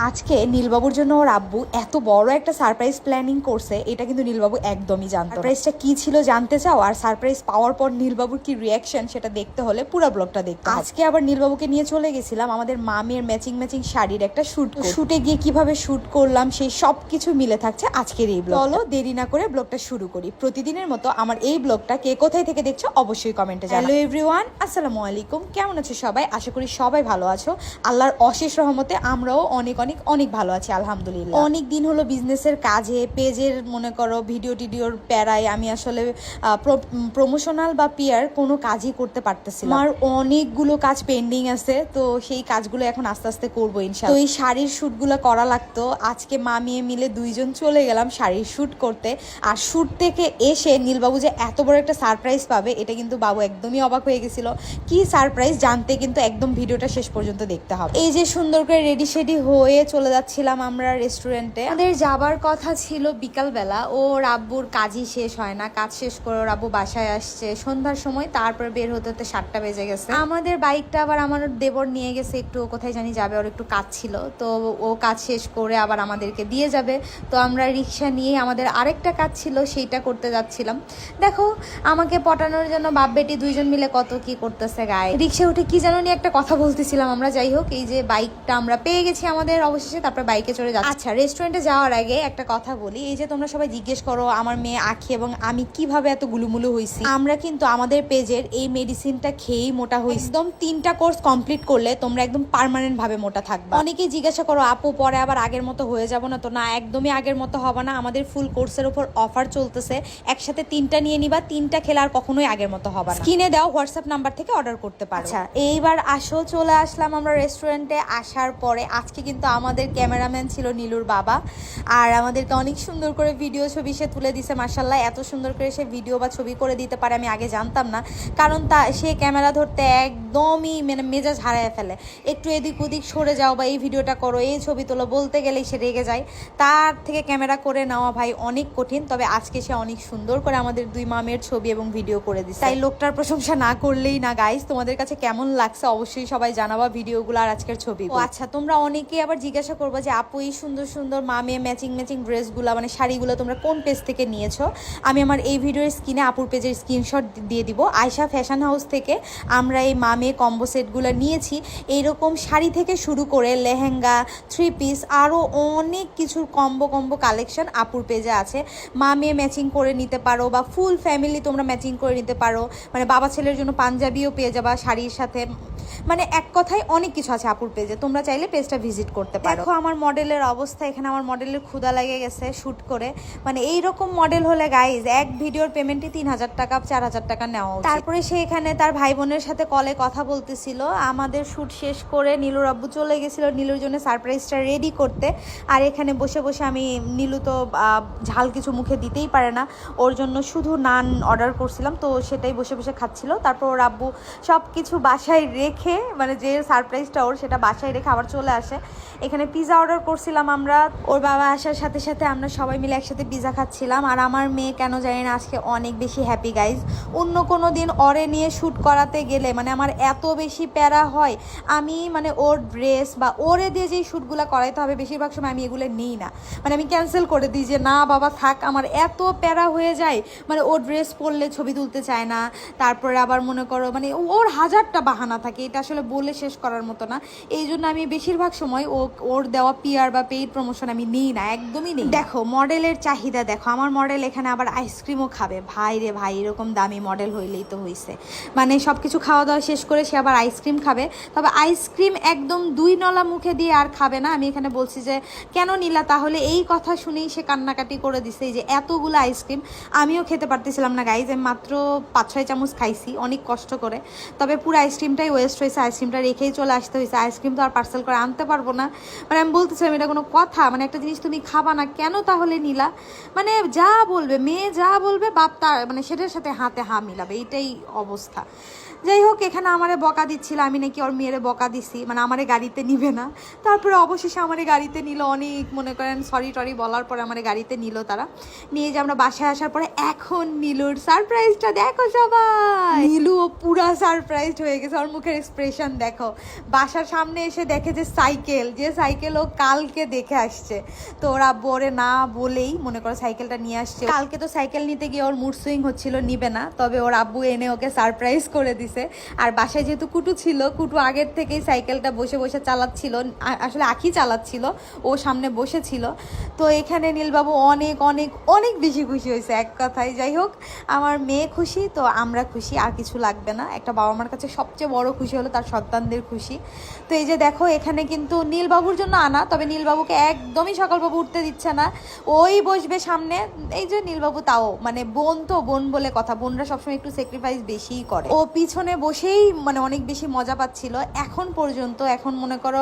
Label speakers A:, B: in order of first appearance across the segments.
A: আজকে নীলবাবুর জন্য ওর আব্বু এত বড় একটা সারপ্রাইজ প্ল্যানিং করছে, এটা কিন্তু নীলবাবু একদমই জানতো না। সারপ্রাইজটা কি ছিল জানতে চাও? আর সারপ্রাইজ পাওয়ার পর নীলবাবুর কি রিয়াকশন সেটা দেখতে হলে পুরো ব্লগটা দেখতে হবে। আজকে আবার নীলবাবুকে নিয়ে চলে গেছিলাম আমাদের মামের ম্যাচিং শাড়ির একটা শুটে গিয়ে কিভাবে শুট করলাম সেই সব কিছু মিলে থাকছে আজকের এই ব্লগ। চলো দেরি না করে ব্লগটা শুরু করি। প্রতিদিনের মতো আমার এই ব্লগটা কে কোথায় থেকে দেখছো অবশ্যই কমেন্টে জানাও। হ্যালো এভরিওয়ান, আসসালামু আলাইকুম। কেমন আছো সবাই? আশা করি সবাই ভালো আছো। আল্লাহর অশেষ রহমতে আমরাও অনেক ভালো আছি আলহামদুলিল্লাহ। অনেক দিন হলো বিজনেসের কাজে, পেজের মনে করো ভিডিওর প্যারায় আমি আসলে প্রমোশনাল বা পিয়ার কোনো কাজই করতে পারতেছিলাম। আমার অনেকগুলো কাজ পেন্ডিং আছে, তো সেই কাজগুলো এখন আস্তে আস্তে করবো ইনশাআল্লাহ। তো এই শাড়ির শ্যুটগুলো করা লাগতো। আজকে মা মেয়ে মিলে দুইজন চলে গেলাম শাড়ির শ্যুট করতে। আর শ্যুট থেকে এসে নীলবাবু যে এত বড় একটা সারপ্রাইজ পাবে এটা কিন্তু বাবু একদমই অবাক হয়ে গেছিল। কি সারপ্রাইজ জানতে কিন্তু একদম ভিডিওটা শেষ পর্যন্ত দেখতে হবে। এই যে সুন্দর করে রেডি শেডি হয়ে চলে যাচ্ছিলাম আমরা রেস্টুরেন্টে। আমাদের যাবার কথা ছিল বিকালবেলা, ওর আব্বুর কাজই শেষ হয় না। কাজ শেষ করে ওর আব্বু বাসায় আসছে সন্ধ্যার সময়, তারপরে বের হতে হতে 7টা বেজে গেছে। আমাদের বাইকটা আবার আমার দেবর নিয়ে গেছে, একটু কোথায় জানি যাবে, ওর একটু কাজ ছিল, তো ও কাজ শেষ করে আবার আমাদেরকে দিয়ে যাবে। তো আমরা রিক্সা নিয়ে আমাদের আরেকটা কাজ ছিল সেইটা করতে যাচ্ছিলাম। দেখো আমাকে পটানোর জন্য বাপ বেটি দুইজন মিলে কত কি করতেছে গায়ে। রিক্সা উঠে কি জানো নিয়ে একটা কথা বলতেছিলাম আমরা। যাই হোক, এই যে বাইকটা আমরা পেয়ে গেছি আমাদের অবশেষে, তারপরে বাইকে চড়ে যাচ্ছি। আচ্ছা, রেস্টুরেন্টে যাওয়ার আগে একটা কথা বলি। এই যে তোমরা সবাই জিজ্ঞেস করো আমার মেয়ে আখি এবং আমি কিভাবে এত গুলুমুলু হয়েছি। আমরা কিন্তু আমাদের পেজের এই মেডিসিনটা খেয়েই মোটা হয়েছি। একদম 3টা কোর্স কমপ্লিট করলে তোমরা একদম পার্মানেন্ট ভাবে মোটা থাকবে। অনেকেই জিজ্ঞাসা করো আপু পরে আবার আগের মতো হয়ে যাব না? তো না, একদমই আগের মতো হবে না। আমাদের ফুল কোর্সের উপর অফার চলতেছে, একসাথে 3টা নিয়ে নিবা। 3টা খেলে আর কখনোই আগের মতো হবে না। স্ক্রিনে দাও হোয়াটসঅ্যাপ নাম্বার থেকে অর্ডার করতে পারো। আচ্ছা, এইবার আসো, চলে আসলাম আমরা রেস্টুরেন্টে। আসার পরে আজকে কিন্তু আমাদের ক্যামেরাম্যান ছিল নীলুর বাবা, আর আমাদেরকে অনেক সুন্দর করে ভিডিও ছবি সে তুলে দিছে। মাশাআল্লাহ, এত সুন্দর করে সে ভিডিও বা ছবি করে দিতে পারে আমি আগে জানতাম না, কারণ সে ক্যামেরা ধরতে একদমই মানে মেজাজ হারায় ফেলে। একটু এদিক ওদিক সরে যাও বা এই ভিডিওটা করো, এই ছবি তোলো বলতে গেলেই সে রেগে যায়। তার থেকে ক্যামেরা করে নেওয়া ভাই অনেক কঠিন। তবে আজকে সে অনেক সুন্দর করে আমাদের দুই মামের ছবি এবং ভিডিও করে দিচ্ছে। তাই লোকটার প্রশংসা না করলেই না। গাইস, তোমাদের কাছে কেমন লাগছে অবশ্যই সবাই জানাবা ভিডিওগুলো আর আজকের ছবি। ও আচ্ছা, তোমরা অনেকেই আবার জিজ্ঞাসা করবা যে আপু এই সুন্দর সুন্দর মামে ম্যাচিং ড্রেসগুলো মানে শাড়িগুলো তোমরা কোন পেজ থেকে নিয়েছো? আমি আমার এই ভিডিওর স্ক্রিনে আপুর পেজের স্ক্রিনশট দিয়ে দিব। আয়শা ফ্যাশন হাউস থেকে আমরা এই মামে কম্বো সেটগুলো নিয়েছি। এইরকম শাড়ি থেকে শুরু করে লেহেঙ্গা, 3 পিস আরও অনেক কিছুর কম্বো কালেকশন আপুর পেজে আছে। মামে ম্যাচিং করে নিতে পারো বা ফুল ফ্যামিলি তোমরা ম্যাচিং করে নিতে পারো। মানে বাবা ছেলের জন্য পাঞ্জাবিও পেয়ে যাবা শাড়ির সাথে। মানে এক কথায় অনেক কিছু আছে আপুর পেজে, তোমরা চাইলে পেজটা ভিজিট করতে পারো। দেখো আমার মডেলের অবস্থা, এখানে আমার মডেলের ক্ষুধা লেগে গেছে শ্যুট করে। মানে এইরকম মডেল হলে গাইজ এক ভিডিওর পেমেন্টই 3000 টাকা 4000 টাকা নেওয়া উচিত। তারপরে সে এখানে তার ভাই বোনের সাথে কলে কথা বলতেছিল। আমাদের শ্যুট শেষ করে নীলুর আব্বু চলে গেছিল নীলুর জন্য সারপ্রাইজটা রেডি করতে। আর এখানে বসে বসে আমি, নীলু তো ঝাল কিছু মুখে দিতেই পারে না, ওর জন্য শুধু নান অর্ডার করছিলাম, তো সেটাই বসে বসে খাচ্ছিল। তারপর ওর আব্বু সব কিছু বাসায় রেখে, মানে যে সারপ্রাইজটা ওর সেটা বাসায় রেখে আবার চলে আসে। এখানে পিৎজা অর্ডার করছিলাম আমরা। ওর বাবা আসার সাথে সাথে আমরা সবাই মিলে একসাথে পিৎজা খাচ্ছিলাম। আর আমার মেয়ে কেন জানি না আজকে অনেক বেশি হ্যাপি গাইজ। অন্য কোনো দিন ওরে নিয়ে শ্যুট করাতে গেলে মানে আমার এত বেশি প্যারা হয়, আমি মানে ওর ড্রেস বা ওরে দিয়ে যেই শ্যুটগুলো করাইতে হবে বেশিরভাগ সময় আমি এগুলো নিই না। মানে আমি ক্যান্সেল করে দিই যে না বাবা থাক, আমার এত প্যারা হয়ে যায়। মানে ওর ড্রেস পরলে ছবি তুলতে চায় না, তারপরে আবার মনে করো মানে ওর হাজারটা বাহানা থাকে, এটা আসলে বলে শেষ করার মতো না। এই জন্য আমি বেশিরভাগ সময় ওর দেওয়া পিআর বা পেইড প্রমোশন আমি নিই না, একদমই নেই। দেখো মডেলের চাহিদা দেখো, আমার মডেল এখানে আবার আইসক্রিমও খাবে। ভাই রে ভাই, এরকম দামি মডেল হইলেই তো হয়েছে। মানে সব কিছু খাওয়া দাওয়া শেষ করে সে আবার আইসক্রিম খাবে। তবে আইসক্রিম একদম 2 নলা মুখে দিয়ে আর খাবে না। আমি এখানে বলছি যে কেন নিলা তাহলে, এই কথা শুনেই সে কান্নাকাটি করে দিছে। এই যে এতগুলো আইসক্রিম আমিও খেতে পারতেছিলাম না গাইজ, আমি মাত্র 5-6 চামচ খাইছি অনেক কষ্ট করে। তবে পুরো আইসক্রিমটাই ওয়েস্ট হয়েছে, আইসক্রিমটা রেখেই চলে আসতে হয়েছে। আইসক্রিম তো আর পার্সেল করে আনতে পারবো না। মানে আমি বলতেছিলাম এটা কোনো কথা? মানে একটা জিনিস তুমি খাবা না কেন তাহলে নিলা? মানে যা বলবে মেয়ে, যা বলবে বাপ তার মানে সেটার সাথে হাতে হা মিলাবে, এইটাই অবস্থা। যাই হোক, এখানে আমারে বকা দিচ্ছিল আমি নাকি ওর মেয়েরে বকা দিছি, মানে আমারে গাড়িতে নিবে না। তারপরে অবশেষে আমারে গাড়িতে নিল, অনেক মনে করেন সরি টরি বলার পরে আমারে গাড়িতে নিল তারা। নিয়ে যে আমরা বাসায় আসার পরে এখন নীলুর সারপ্রাইজটা দেখো সবাই। নীলুও পুরা সারপ্রাইজড হয়ে গেছে, ওর মুখের এক্সপ্রেশন দেখো। বাসার সামনে এসে দেখে যে সাইকেল ও কালকে দেখে আসছে। তো ওরা বরে না বলেই মনে করো সাইকেলটা নিয়ে আসছে। কালকে তো সাইকেল নিতে গিয়ে ওর মুড সুইং হচ্ছিল, নিবে না, তবে ওর আব্বু এনে ওকে সারপ্রাইজ করে দিছে। আর বাসায় যেহেতু কুটু ছিল, কুটু আগের থেকেই সাইকেলটা বসে বসে চালাচ্ছিল, আসলে আখি চালাচ্ছিল, ও সামনে বসেছিল। তো এখানে নীলবাবু অনেক অনেক অনেক বেশি খুশি হয়েছে এক কথায়। যাই হোক, আমার মেয়ে খুশি তো আমরা খুশি, আর কিছু লাগবে না। একটা বাবা মার কাছে সবচেয়ে বড় খুশি হলো তার সন্তানদের খুশি। তো এই যে দেখো এখানে কিন্তু নীলবাবুর জন্য আনা, তবে নীলবাবুকে একদমই সকালবাবু উঠতে দিচ্ছে না, ওই বসবে সামনে। এই যে নীলবাবু তাও মানে বোন তো, বোন বলে কথা, বোনরা সবসময় একটু স্যাক্রিফাইস বেশিই করে। ও পিছনে বসেই মানে অনেক বেশি মজা পাচ্ছিল এখন পর্যন্ত। এখন মনে করো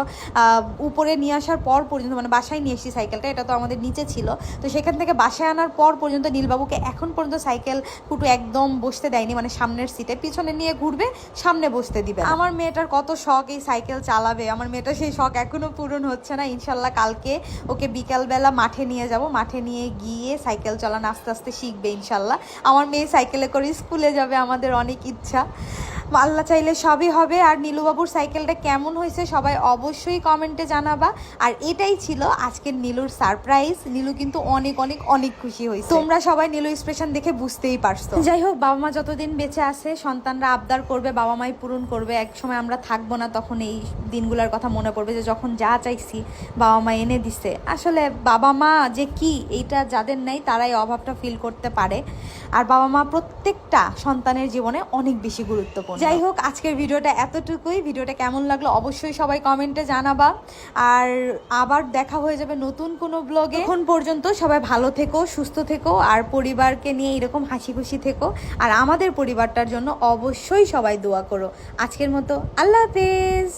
A: উপরে নিয়ে আসার পর পর্যন্ত, মানে বাসায় নিয়ে এসেছি সাইকেলটা, এটা তো আমাদের নিচে ছিল, তো সেখান থেকে বাসায় আনার পর পর্যন্ত নীলবাবুকে এখন পর্যন্ত সাইকেল কুটু একদম বসতে দেয়নি, মানে সামনের সিটে, পিছনে নিয়ে ঘুরবে, সামনে বসতে দিবে। আমার মেয়েটার কত শখ এই সাইকেল চালাবে, আমার মেয়েটার সেই শখ এখনো পূরণ হচ্ছে না। ইনশাল্লাহ কালকে ওকে বিকালবেলা মাঠে নিয়ে যাব, মাঠে নিয়ে গিয়ে সাইকেল চালানো আস্তে আস্তে শিখবে ইনশাল্লাহ। আমার মেয়ে সাইকেলে করে স্কুলে যাবে, আমাদের অনেক ইচ্ছা, আল্লাহ চাইলে সবই হবে। আর নীলুবাবুর সাইকেলটা কেমন হয়েছে সবাই অবশ্যই কমেন্টে জানাবা। আর এটাই ছিল আজকের নীলুর সারপ্রাইজ। নীলু কিন্তু অনেক অনেক অনেক খুশি হয়েছে, তোমরা সবাই নীলু এক্সপ্রেশন দেখে বুঝতেই পারছো। যাই হোক, বাবা মা যতদিন বেঁচে আছে সন্তানরা আবদার করবে, বাবা মাই পূরণ করবে। এক সময় আমরা থাকবো না, তখন এই দিনগুলোর কথা মনে পড়বে যে যখন যা চাইছি বাবা মা এনে দিছে। আসলে বাবা মা যে কি, এইটা যাদের নেই তারাই অভাবটা ফিল করতে পারে। আর বাবা মা প্রত্যেকটা সন্তানের জীবনে অনেক বেশি গুরুত্বপূর্ণ। যাই হোক, আজকের ভিডিওটা এতটুকুই। ভিডিওটা কেমন লাগলো অবশ্যই সবাই কমেন্টে জানাবা। আর আবার দেখা হয়ে যাবে নতুন কোনো ব্লগে। এখন পর্যন্ত সবাই ভালো থেকো, সুস্থ থেকো, আর পরিবারকে নিয়ে এরকম হাসি খুশি থেকো। আর আমাদের পরিবারটার জন্য অবশ্যই সবাই দোয়া করো। আজকের মতো আল্লাহ হাফেজ।